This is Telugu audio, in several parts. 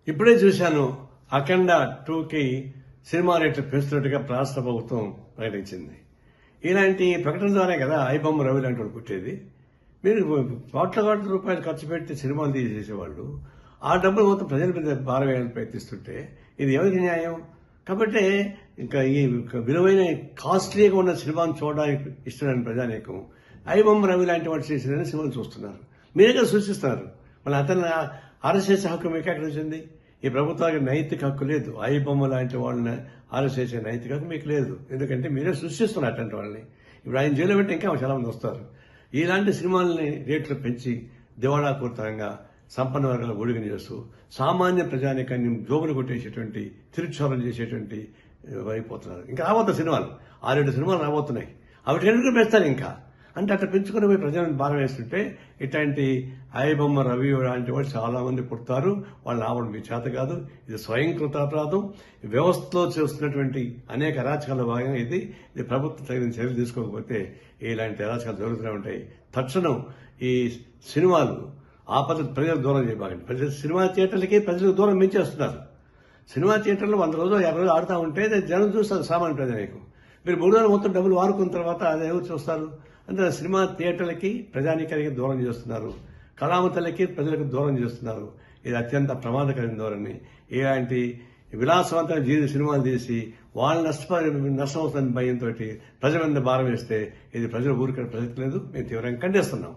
ఇప్పుడే చూశాను, అఖండ 2కి సినిమా రేట్లు పెంచుతున్నట్టుగా రాష్ట్ర ప్రభుత్వం ప్రకటించింది. ఇలాంటి ప్రకటన ద్వారానే కదా ఐబొమ్మ రవి లాంటి వాడు పుట్టేది. మీరు కోట్ల రూపాయలు ఖర్చు పెట్టి సినిమాలు తీసేసేవాళ్ళు ఆ డబ్బులు మొత్తం ప్రజల మీద భారం వేయాలని ప్రయత్నిస్తుంటే ఇది ఎవరికి న్యాయం? కాబట్టి ఇంకా ఈ విలువైన కాస్ట్లీగా ఉన్న సినిమాను చూడడానికి ఇష్టమైన ప్రజానీకం ఐబొమ్మ రవి లాంటి వాడు చేసిన సినిమాలు చూస్తున్నారు. మీరే కదా సూచిస్తున్నారు. మళ్ళీ అతను అరెస్ట్ చేసే హక్కు మీకు ఎక్కడ వచ్చింది? ఈ ప్రభుత్వానికి నైతిక హక్కు లేదు. ఐబొమ్మ లాంటి వాళ్ళని అరెస్ట్ చేసే నైతిక హక్కు మీకు లేదు. ఎందుకంటే మీరే సృష్టిస్తున్నారు అటువంటి వాళ్ళని. ఇప్పుడు ఆయన జైలు పెట్టి ఇంకా చాలా మంది వస్తారు. ఇలాంటి సినిమాలని రేట్లు పెంచి దివాళాపూరితంగా సంపన్న వర్గాల ఒడిగని చేస్తూ సామాన్య ప్రజానికాన్ని జోబులు కొట్టేసేటువంటి తిరుక్షోరం చేసేటువంటి అయిపోతున్నారు. ఇంకా రాబోతున్న సినిమాలు 6-7 సినిమాలు రాబోతున్నాయి. అవి ఎందుకు పెంచుతారు ఇంకా అంటే అట్లా పెంచుకుని పోయి ప్రజలను భారం వేస్తుంటే ఇట్లాంటి ఐబొమ్మ రవి లాంటి వాళ్ళు చాలా మంది పుడతారు. వాళ్ళు రావడం మీ చేత కాదు. ఇది స్వయంకృత అపరాధం. వ్యవస్థలో చేస్తున్నటువంటి అనేక అరాచకాల భాగంగా ఇది ప్రభుత్వం తగిన చర్యలు తీసుకోకపోతే ఇలాంటి అరాచకాలు జరుగుతూనే ఉంటాయి. తక్షణం ఈ సినిమాలు ఆ పద్ధతి ప్రజలకు దూరం చేయబాకండి. ప్రజలు సినిమా థియేటర్లకి ప్రజలకు దూరం పెంచేస్తున్నారు. సినిమా థియేటర్లో 100 రోజులు 50 రోజులు ఆడుతూ ఉంటే జనం చూస్తారు సామాన్య ప్రజలకు. మీరు 3 రోజులు మొత్తం డబ్బులు వారుకున్న తర్వాత అది ఎవరు చూస్తారు? అంటే సినిమా థియేటర్లకి ప్రజానీకానికి దూరం చేస్తున్నారు. కళామతలకి ప్రజలకు దూరం చేస్తున్నారు. ఇది అత్యంత ప్రమాదకరమైన ధోరణి. ఇలాంటి విలాసవంతమైన సినిమాలు తీసి వాళ్ళు నష్టం అవుతుందని భయంతో ప్రజల మీద భారం వేస్తే ఇది ప్రజలు ఊరికే ప్రసక్తి లేదు. మేము తీవ్రంగా ఖండిస్తున్నాం.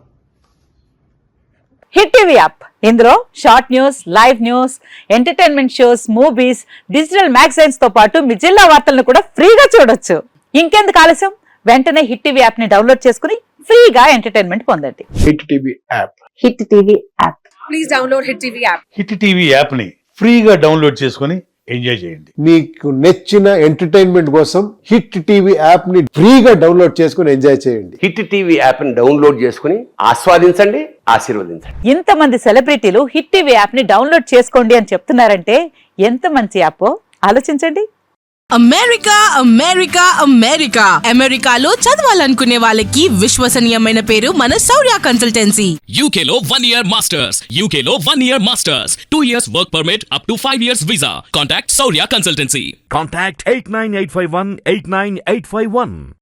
హిట్ టీవీ యాప్, ఇందులో short news, live news, entertainment shows, movies, digital magazines తో పాటు మీ జిల్లా వార్తలను కూడా ఫ్రీగా చూడొచ్చు. ఇంకెందుకు ఆలస్యం? వెంటనే హిట్ టీవీ యాప్ ని డౌన్లోడ్ చేసుకుని ఫ్రీగా ఎంటర్టైన్మెంట్ పొందండి. Hit TV app. Hit TV app. Please download hit TV app. Hit TV app ని ఫ్రీగా డౌన్లోడ్ చేసుకుని ఎంజాయ్ చేయండి. మీకు నచ్చిన ఎంటర్టైన్మెంట్ కోసం హిట్ టీవీ యాప్ ని ఫ్రీగా డౌన్లోడ్ చేసుకుని ఎంజాయ్ చేయండి. హిట్ టీవీ యాప్ ని డౌన్లోడ్ చేసుకుని ఆస్వాదించండి, ఆశీర్వదించండి. ఇంతమంది సెలబ్రిటీలు హిట్ టీవీ యాప్ ని డౌన్లోడ్ చేసుకోండి అని చెప్తున్నారంటే ఎంత మంచి యాప్ ఆలోచించండి. అమెరికా అమెరికా అమెరికా అమెరికాలో చదవాలనుకునే వాళ్ళకి విశ్వసనీయమైన పేరు మన శౌర్య కన్సల్టెన్సీ. UK లో 1 year masters. UK లో 1 year masters. 2 years work permit up to 5 years visa. Contact Saurya Consultancy. Contact 89851 89851.